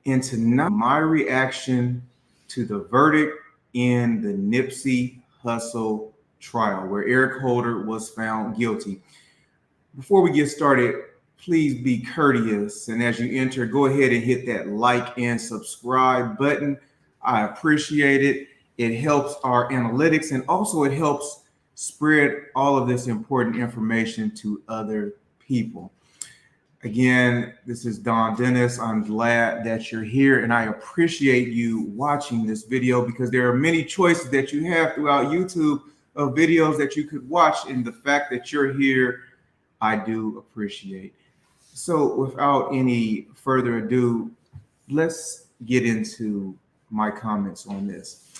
And tonight, my reaction to the verdict in the Nipsey Hussle trial, where Eric Holder was found guilty. Before we get started, please be courteous. And as you enter, go ahead and hit that like and subscribe button. I appreciate it. It helps our analytics and also it helps spread all of this important information to other people. Again, this is Don Dennis. I'm glad that you're here and I appreciate you watching this video because there are many choices that you have throughout YouTube of videos that you could watch, and the fact that you're here, I do appreciate. So without any further ado, let's get into my comments on this.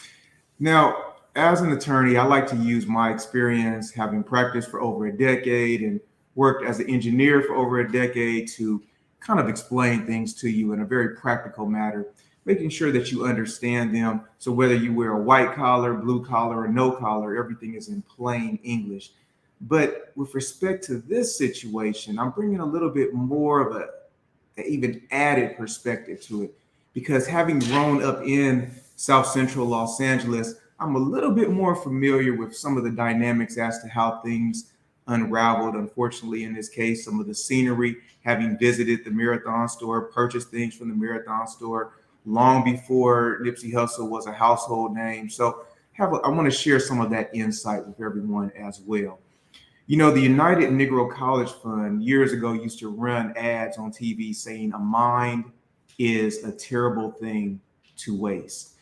Now, as an attorney, I like to use my experience having practiced for over a decade and worked as an engineer for over a decade to kind of explain things to you in a very practical manner, making sure that you understand them. So whether you wear a white collar, blue collar, or no collar, everything is in plain English. But with respect to this situation, I'm bringing a little bit more of an even added perspective to it, because having grown up in South Central Los Angeles, I'm a little bit more familiar with some of the dynamics as to how things unraveled. Unfortunately, in this case, some of the scenery, having visited the Marathon store, purchased things from the Marathon store long before Nipsey Hussle was a household name. So I want to share some of that insight with everyone as well. You know, the United Negro College Fund years ago used to run ads on TV saying a mind is a terrible thing to waste.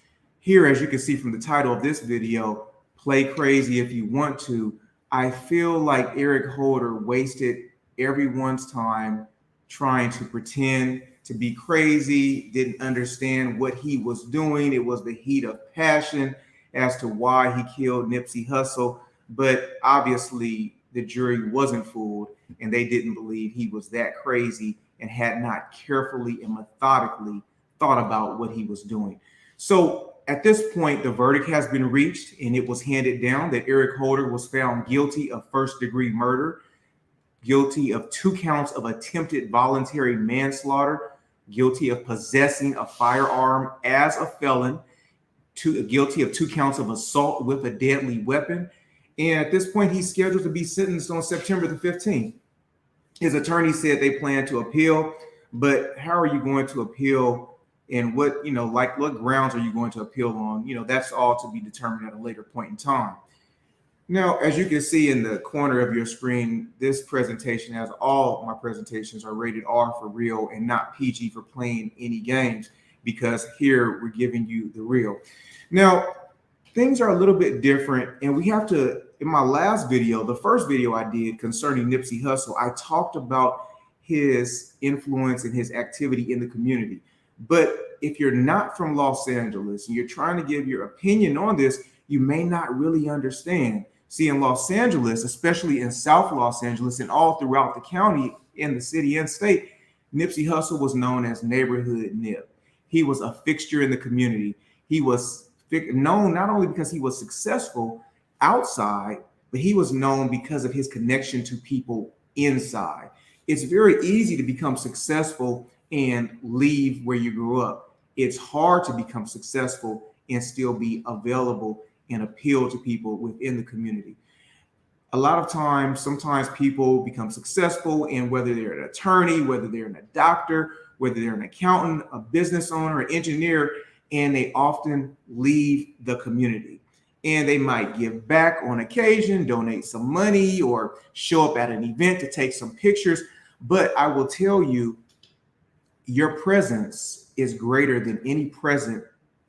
Here, as you can see from the title of this video, play crazy if you want to, I feel like Eric Holder wasted everyone's time trying to pretend to be crazy, didn't understand what he was doing. It was the heat of passion as to why he killed Nipsey Hussle, but obviously the jury wasn't fooled and they didn't believe he was that crazy and had not carefully and methodically thought about what he was doing. So at this point, the verdict has been reached and it was handed down that Eric Holder was found guilty of first-degree murder, guilty of 2 counts of attempted voluntary manslaughter, guilty of possessing a firearm as a felon, guilty of 2 counts of assault with a deadly weapon. And at this point, he's scheduled to be sentenced on September the 15th. His attorney said they plan to appeal, but how are you going to appeal? And what grounds are you going to appeal on? That's all to be determined at a later point in time. Now, as you can see in the corner of your screen, this presentation, as all my presentations, are rated R for real and not PG for playing any games, because here we're giving you the real. Now, things are a little bit different, and we have to, in my last video, the first video I did concerning Nipsey Hussle, I talked about his influence and his activity in the community. But if you're not from Los Angeles and you're trying to give your opinion on this, you may not really understand. See, in Los Angeles, especially in South Los Angeles and all throughout the county, in the city and state, Nipsey Hussle was known as Neighborhood Nip. He was a fixture in the community. He was known not only because he was successful outside, but he was known because of his connection to people inside. It's very easy to become successful and leave where you grew up. It's hard to become successful and still be available and appeal to people within the community. A lot of times, sometimes people become successful, and whether they're an attorney, whether they're a doctor, whether they're an accountant, a business owner, an engineer, and they often leave the community. And they might give back on occasion, donate some money, or show up at an event to take some pictures. But I will tell you, your presence is greater than any present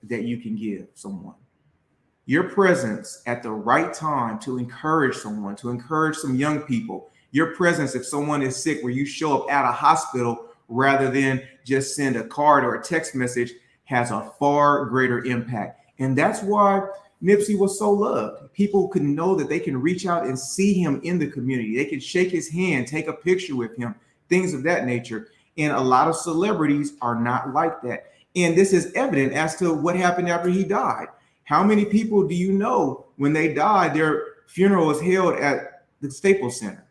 that you can give someone. Your presence at the right time to encourage someone, to encourage some young people. Your presence if someone is sick, where you show up at a hospital rather than just send a card or a text message, has a far greater impact. And that's why Nipsey was so loved. People could know that they can reach out and see him in the community. They can shake his hand, take a picture with him, things of that nature. And a lot of celebrities are not like that. And this is evident as to what happened after he died. How many people do you know when they died, their funeral was held at the Staples Center?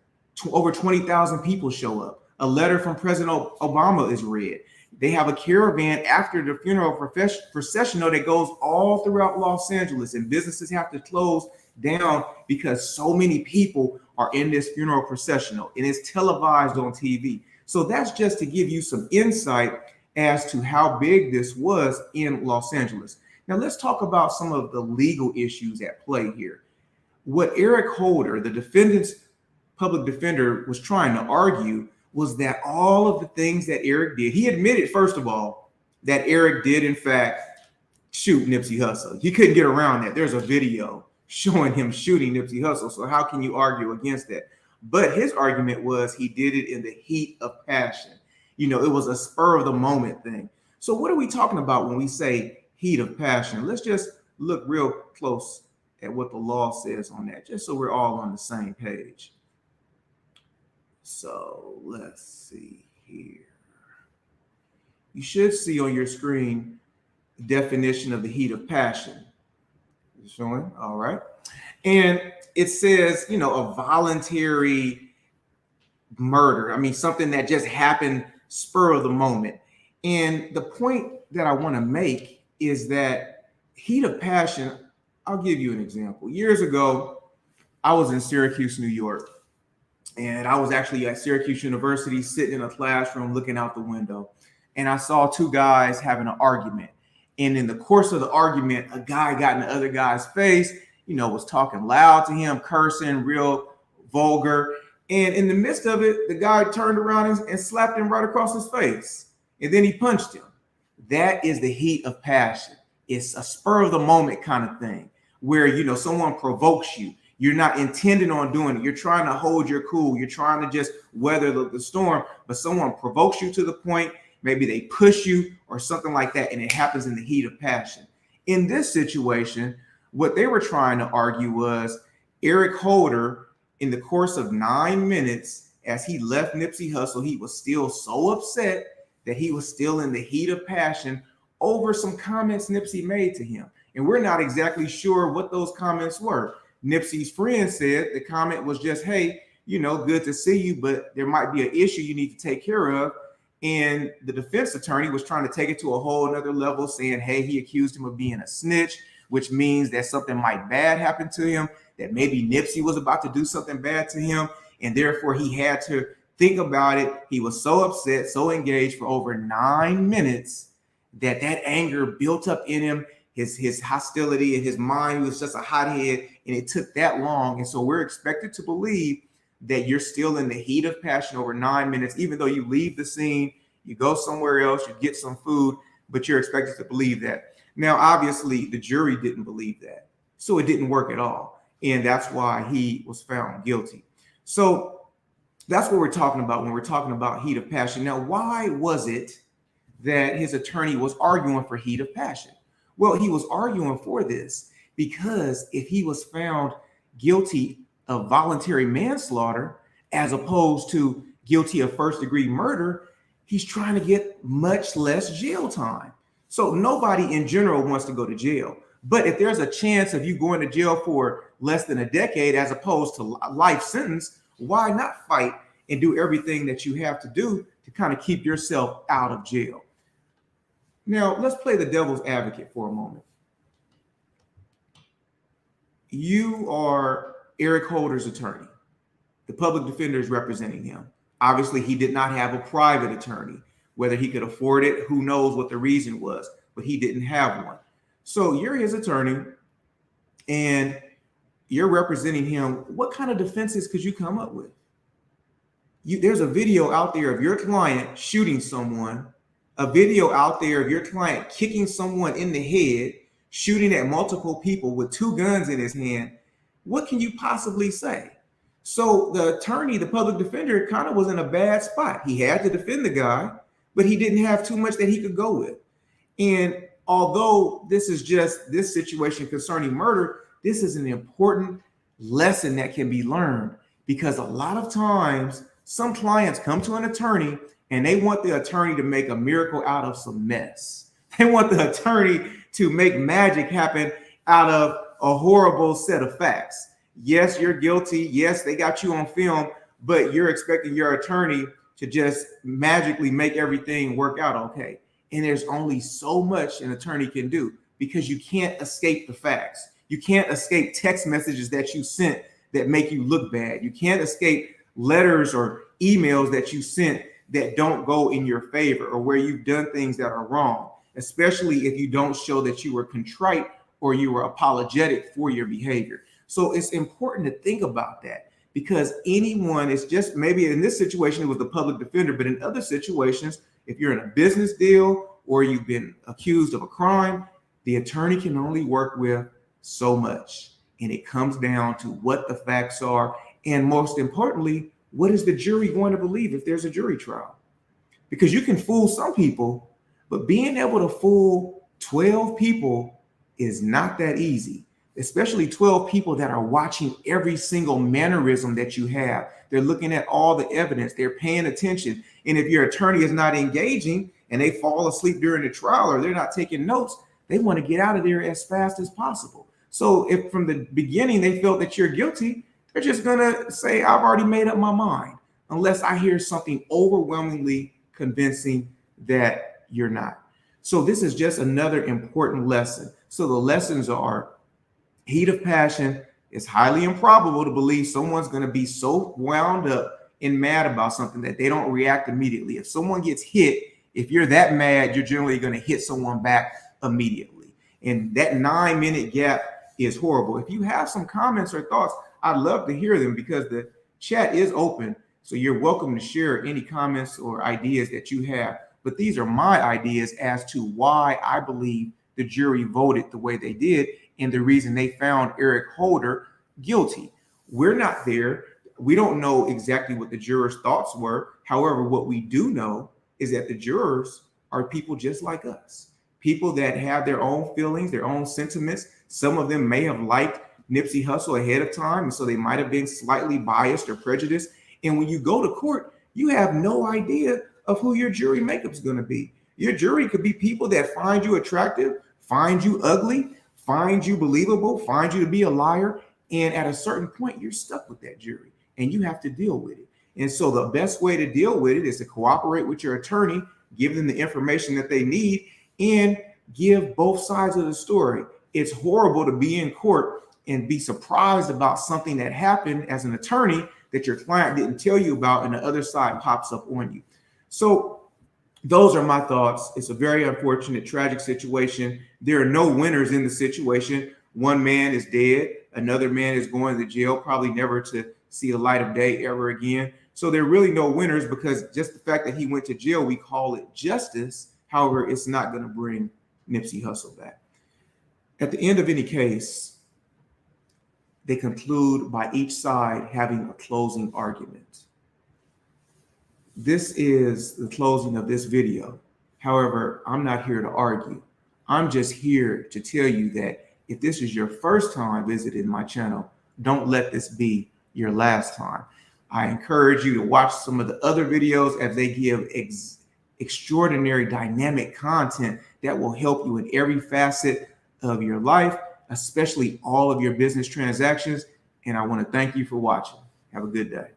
Over 20,000 people show up. A letter from President Obama is read. They have a caravan after the funeral processional that goes all throughout Los Angeles, and businesses have to close down because so many people are in this funeral processional, and it's televised on TV. So that's just to give you some insight as to how big this was in Los Angeles. Now let's talk about some of the legal issues at play here. What Eric Holder, the defendant's public defender, was trying to argue was that all of the things that Eric did, he admitted, first of all, that Eric did in fact shoot Nipsey Hussle. He couldn't get around that. There's a video showing him shooting Nipsey Hussle. So how can you argue against that? But his argument was he did it in the heat of passion. You know, it was a spur of the moment thing. So what are we talking about when we say heat of passion? Let's just look real close at what the law says on that, just so we're all on the same page. So let's see here. You should see on your screen the definition of the heat of passion. Is it showing? All right. And it says, you know, a voluntary murder. I mean, something that just happened spur of the moment. And the point that I want to make is that heat of passion, I'll give you an example. Years ago, I was in Syracuse, New York. And I was actually at Syracuse University sitting in a classroom looking out the window. And I saw two guys having an argument. And in the course of the argument, a guy got in the other guy's face, you know, was talking loud to him, cursing, real vulgar. And in the midst of it, the guy turned around and slapped him right across his face. And then he punched him. That is the heat of passion. It's a spur of the moment kind of thing where, you know, someone provokes you. You're not intending on doing it. You're trying to hold your cool. You're trying to just weather the storm, but someone provokes you to the point, maybe they push you or something like that, and it happens in the heat of passion. In this situation, what they were trying to argue was Eric Holder, in the course of 9 minutes, as he left Nipsey Hussle, he was still so upset that he was still in the heat of passion over some comments Nipsey made to him. And we're not exactly sure what those comments were. Nipsey's friend said the comment was just, hey, you know, good to see you, but there might be an issue you need to take care of. And the defense attorney was trying to take it to a whole nother level, saying, hey, he accused him of being a snitch, which means that something might bad happen to him, that maybe Nipsey was about to do something bad to him. And therefore he had to think about it. He was so upset, so engaged for over 9 minutes that anger built up in him. His hostility in his mind was just a hothead, and it took that long. And so we're expected to believe that you're still in the heat of passion over 9 minutes, even though you leave the scene, you go somewhere else, you get some food, but you're expected to believe that. Now, obviously, the jury didn't believe that, so it didn't work at all. And that's why he was found guilty. So that's what we're talking about when we're talking about heat of passion. Now, why was it that his attorney was arguing for heat of passion? Well, he was arguing for this because if he was found guilty of voluntary manslaughter as opposed to guilty of first-degree murder, he's trying to get much less jail time. So nobody in general wants to go to jail. But if there's a chance of you going to jail for less than a decade as opposed to life sentence, why not fight and do everything that you have to do to kind of keep yourself out of jail? Now, let's play the devil's advocate for a moment. You are Eric Holder's attorney. The public defender is representing him. Obviously, he did not have a private attorney. Whether he could afford it, who knows what the reason was, but he didn't have one. So you're his attorney and you're representing him. What kind of defenses could you come up with? There's a video out there of your client shooting someone, a video out there of your client kicking someone in the head, shooting at multiple people with 2 guns in his hand. What can you possibly say? So the attorney, the public defender, kind of was in a bad spot. He had to defend the guy, but he didn't have too much that he could go with. And although this is just this situation concerning murder, this is an important lesson that can be learned, because a lot of times some clients come to an attorney and they want the attorney to make a miracle out of some mess. They want the attorney to make magic happen out of a horrible set of facts. Yes, you're guilty. Yes, they got you on film, but you're expecting your attorney to just magically make everything work out okay. And there's only so much an attorney can do, because you can't escape the facts. You can't escape text messages that you sent that make you look bad. You can't escape letters or emails that you sent that don't go in your favor, or where you've done things that are wrong, especially if you don't show that you were contrite or you were apologetic for your behavior. So it's important to think about that, because anyone is just, maybe in this situation it was the public defender, but in other situations, if you're in a business deal or you've been accused of a crime, the attorney can only work with so much. And it comes down to what the facts are. And most importantly, what is the jury going to believe if there's a jury trial? Because you can fool some people, but being able to fool 12 people is not that easy, especially 12 people that are watching every single mannerism that you have. They're looking at all the evidence. They're paying attention. And if your attorney is not engaging and they fall asleep during the trial, or they're not taking notes, they want to get out of there as fast as possible. So if from the beginning they felt that you're guilty, they're just going to say, I've already made up my mind, unless I hear something overwhelmingly convincing that you're not. So this is just another important lesson. So the lessons are: heat of passion. It's highly improbable to believe someone's going to be so wound up and mad about something that they don't react immediately. If someone gets hit, if you're that mad, you're generally going to hit someone back immediately. And that 9-minute gap is horrible. If you have some comments or thoughts, I'd love to hear them, because the chat is open. So you're welcome to share any comments or ideas that you have. But these are my ideas as to why I believe the jury voted the way they did, and the reason they found Eric Holder guilty. We're not there. We don't know exactly what the jurors' thoughts were. However, what we do know is that the jurors are people just like us. People that have their own feelings, their own sentiments. Some of them may have liked Nipsey Hussle ahead of time, and so they might have been slightly biased or prejudiced. And when you go to court, you have no idea of who your jury makeup is going to be. Your jury could be people that find you attractive, find you ugly, find you believable, find you to be a liar. And at a certain point, you're stuck with that jury and you have to deal with it. And so the best way to deal with it is to cooperate with your attorney, give them the information that they need, and give both sides of the story. It's horrible to be in court and be surprised about something that happened as an attorney that your client didn't tell you about, and the other side pops up on you. So those are my thoughts. It's a very unfortunate, tragic situation. There are no winners in the situation. One man is dead. Another man is going to jail, probably never to see the light of day ever again. So there are really no winners, because just the fact that he went to jail, we call it justice. However, it's not going to bring Nipsey Hussle back. At the end of any case, they conclude by each side having a closing argument. This is the closing of this video. However, I'm not here to argue. I'm just here to tell you that if this is your first time visiting my channel, don't let this be your last time. I encourage you to watch some of the other videos, as they give extraordinary dynamic content that will help you in every facet of your life, especially all of your business transactions. And I want to thank you for watching. Have a good day.